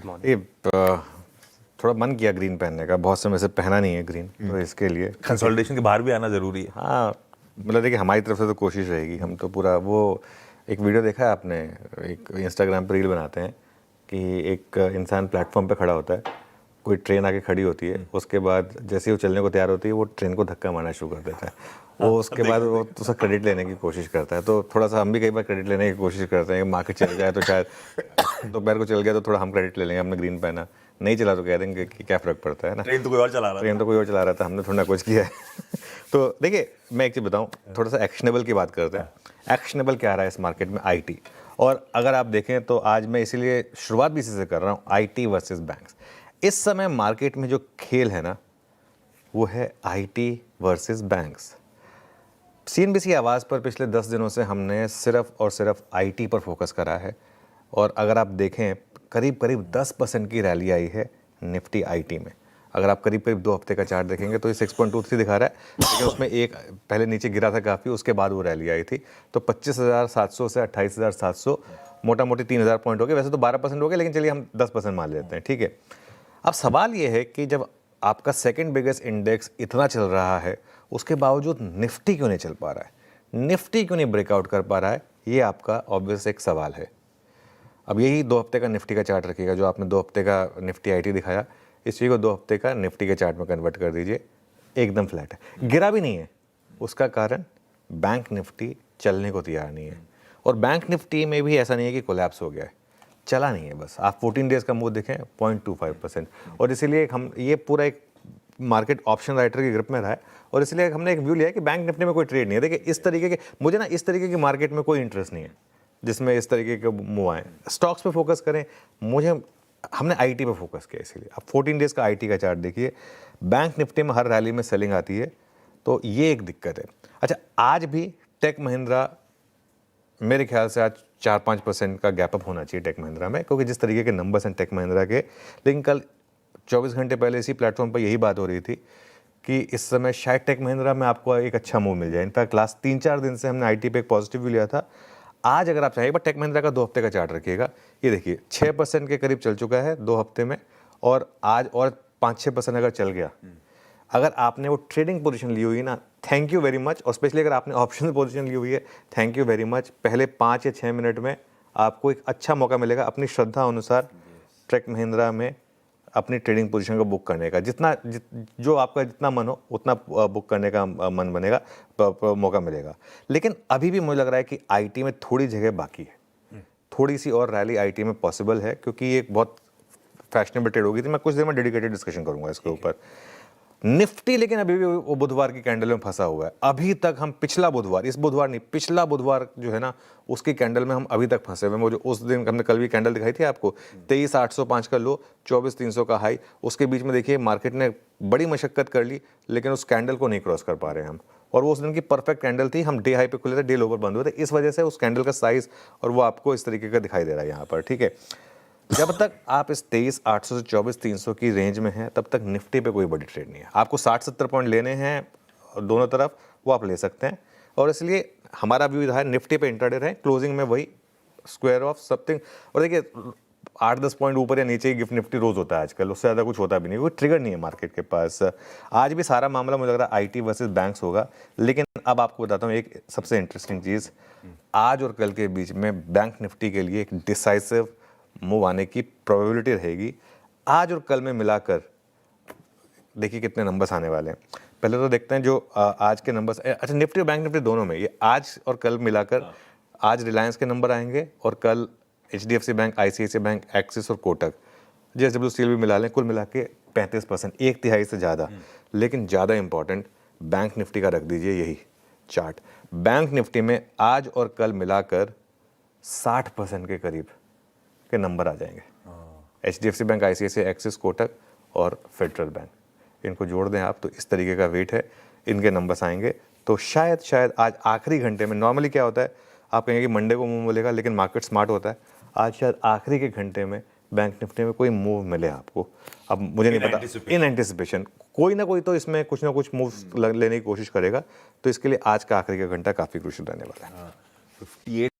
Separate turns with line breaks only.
ये थोड़ा मन किया ग्रीन पहनने का, बहुत समय से पहना नहीं है ग्रीन, तो इसके लिए
कंसोलिडेशन के बाहर भी आना जरूरी है।
हाँ, मतलब देखिए हमारी तरफ से तो कोशिश रहेगी, हम तो पूरा वो एक वीडियो देखा है आपने, एक इंस्टाग्राम पर रील बनाते हैं कि एक इंसान प्लेटफॉर्म पे खड़ा होता है, कोई ट्रेन आके खड़ी होती है, उसके बाद जैसे ही वो चलने को तैयार होती है वो ट्रेन को धक्का मारना शुरू कर देता है, वो उसके बाद वो उसका क्रेडिट लेने की कोशिश करता है। तो थोड़ा सा हम भी कई बार क्रेडिट लेने की कोशिश करते हैं कि मार्केट चल जाए तो शायद दोपहर को चल गया तो थोड़ा हम क्रेडिट ले लेंगे, हमने ग्रीन पहना, नहीं चला तो कह देंगे कि क्या फ़र्क पड़ता है ना,
ट्रेन तो कोई और चला रहा
ट्रेन तो कोई और चला रहा था, हमने थोड़ा कुछ किया है। तो देखिए मैं एक चीज़ बताऊँ, थोड़ा सा एक्शनेबल की बात करते हैं। एक्शनेबल क्या रहा है इस मार्केट में? IT। और अगर आप देखें तो आज मैं इसीलिए शुरुआत भी इसी से कर रहा हूँ, IT वर्सेस बैंक्स। इस समय मार्केट में जो खेल है ना, वो है IT वर्सेस बैंक्स। CNBC आवाज़ पर पिछले 10 दिनों से हमने सिर्फ और सिर्फ IT पर फोकस करा है, और अगर आप देखें करीब करीब 10% की रैली आई है निफ्टी IT में। अगर आप करीब करीब 2 हफ्ते का चार्ट देखेंगे तो ये 6.23 दिखा रहा है, लेकिन उसमें एक पहले नीचे गिरा था काफ़ी, उसके बाद वो रैली आई थी। तो 25,700 से 28,700, मोटा मोटी 3,000 पॉइंट हो गए। वैसे तो 12% हो गए, लेकिन चलिए हम 10% मान लेते हैं, ठीक है। अब सवाल ये है कि जब आपका सेकंड बिगेस्ट इंडेक्स इतना चल रहा है, उसके बावजूद निफ्टी क्यों नहीं चल पा रहा है, निफ्टी क्यों नहीं ब्रेकआउट कर पा रहा है, ये आपका ऑब्वियस एक सवाल है। अब यही 2 हफ्ते का निफ्टी का चार्ट रखिएगा, जो आपने 2 हफ्ते का निफ्टी IT दिखाया, इस चीज़ को 2 हफ्ते का निफ्टी के चार्ट में कन्वर्ट कर दीजिए, एकदम फ्लैट है, गिरा भी नहीं है। उसका कारण बैंक निफ्टी चलने को तैयार नहीं है, और बैंक निफ्टी में भी ऐसा नहीं है कि कोलैप्स हो गया है, चला नहीं है बस। आप 14 डेज़ का मूव देखें 0.25%, और इसीलिए हम ये पूरा एक मार्केट ऑप्शन राइटर के ग्रुप में रहा है, और इसलिए हमने एक व्यू लिया है कि बैंक निफ्टी में कोई ट्रेड नहीं है। देखिए इस तरीके के, मुझे ना इस तरीके की मार्केट में कोई इंटरेस्ट नहीं है जिसमें इस तरीके के मूव आए। स्टॉक्स पे फोकस करें, हमने IT पे फोकस किया, इसीलिए आप 14 डेज़ का IT का चार्ट देखिए, बैंक निफ्टी में हर रैली में सेलिंग आती है, तो ये एक दिक्कत है। अच्छा, आज भी टेक महिंद्रा, मेरे ख्याल से आज 4-5% का गैप अप होना चाहिए टेक महिंद्रा में, क्योंकि जिस तरीके के नंबर्स हैं टेक महिंद्रा के। लेकिन कल 24 घंटे पहले इसी प्लेटफॉर्म पर यही बात हो रही थी कि इस समय शायद टेक महिंद्रा में आपको एक अच्छा मूव मिल जाए। इनफैक्ट लास्ट 3-4 दिन से हमने IT पे एक पॉजिटिव व्यू लिया था। आज अगर आप चाहें, एक बार टेक महिंद्रा का 2 हफ्ते का चार्ट रखिएगा, ये देखिए 6% के करीब चल चुका है 2 हफ्ते में, और आज और 5-6% अगर चल गया, अगर आपने वो ट्रेडिंग पोजीशन ली हुई है ना, थैंक यू वेरी मच। और स्पेशली अगर आपने ऑप्शन पोजीशन ली हुई है, थैंक यू वेरी मच। पहले 5 या 6 मिनट में आपको एक अच्छा मौका मिलेगा अपनी श्रद्धा अनुसार टेक महिंद्रा में अपनी ट्रेडिंग पोजीशन को बुक करने का। जो आपका जितना मन हो उतना बुक करने का मन बनेगा, मौका मिलेगा। लेकिन अभी भी मुझे लग रहा है कि IT में थोड़ी जगह बाकी है, थोड़ी सी और रैली IT में पॉसिबल है, क्योंकि ये एक बहुत फैशनेबल ट्रेड होगी थी। मैं कुछ देर में डेडिकेटेड डिस्कशन करूंगा इसके ऊपर। निफ्टी लेकिन अभी भी वो बुधवार की कैंडल में फंसा हुआ है। अभी तक हम पिछला बुधवार, इस बुधवार नहीं, पिछला बुधवार जो है ना, उसकी कैंडल में हम अभी तक फंसे हुए हैं। वो जो उस दिन हमने कल भी कैंडल दिखाई थी आपको, 23,805 का लो, 24,300 का हाई, उसके बीच में देखिए मार्केट ने बड़ी मशक्कत कर ली, लेकिन उस कैंडल को नहीं क्रॉस कर पा रहे हैं हम। और वो उस दिन की परफेक्ट कैंडल थी, हम डे हाई पे खुले थे, डे लो पर बंद हुए थे, इस वजह से उस कैंडल का साइज और वो आपको इस तरीके का दिखाई दे रहा है यहाँ पर, ठीक है। जब तक आप इस 23,800 से 24,300 की रेंज में हैं, तब तक निफ्टी पे कोई बड़ी ट्रेड नहीं है। आपको 60-70 पॉइंट लेने हैं दोनों तरफ, वो आप ले सकते हैं, और इसलिए हमारा व्यू रहा है निफ्टी पे इंट्राडे रहें, क्लोजिंग में वही स्क्वायर ऑफ समथिंग। और देखिए 8-10 पॉइंट ऊपर या नीचे ही गिफ्ट निफ्टी रोज होता है आजकल, उससे ज़्यादा कुछ होता भी नहीं, कोई ट्रिगर नहीं है मार्केट के पास। आज भी सारा मामला मुझे लग रहा है IT वर्सेस बैंक्स होगा। लेकिन अब आपको बताता हूँ एक सबसे इंटरेस्टिंग चीज़, आज और कल के बीच में बैंक निफ्टी के लिए एक डिसाइसिव मूव आने की प्रोबेबिलिटी रहेगी। आज और कल में मिलाकर देखिए कितने नंबर्स आने वाले हैं। पहले तो देखते हैं जो आज के नंबर्स, अच्छा निफ्टी और बैंक निफ्टी दोनों में, ये आज और कल मिलाकर, आज रिलायंस के नंबर आएंगे और कल HDFC bank, ICICI bank, axis और कोटक, JSW स्टील भी मिला लें, कुल मिला के 35%, 1/3 से ज़्यादा। लेकिन ज़्यादा इंपॉर्टेंट बैंक निफ्टी का रख दीजिए यही चार्ट। बैंक निफ्टी में आज और कल मिलाकर 60% के करीब के नंबर आ जाएंगे। HDFC bank, ICICI, axis, Kotak और फेडरल बैंक, इनको जोड़ दें आप तो इस तरीके का वेट है, इनके नंबर्स आएंगे। तो शायद आज आखिरी घंटे में, नॉर्मली क्या होता है आप कहेंगे कि मंडे को मूव मिलेगा, लेकिन मार्केट स्मार्ट होता है, आज शायद आखिरी के घंटे में बैंक निफ्टी में कोई मूव मिले आपको। अब मुझे नहीं पता, इन एंटिसिपेशन कोई ना कोई तो इसमें कुछ ना कुछ मूव लेने की कोशिश करेगा, तो इसके लिए आज का आखिरी का घंटा काफ़ी क्रूशियल रहने वाला है।
58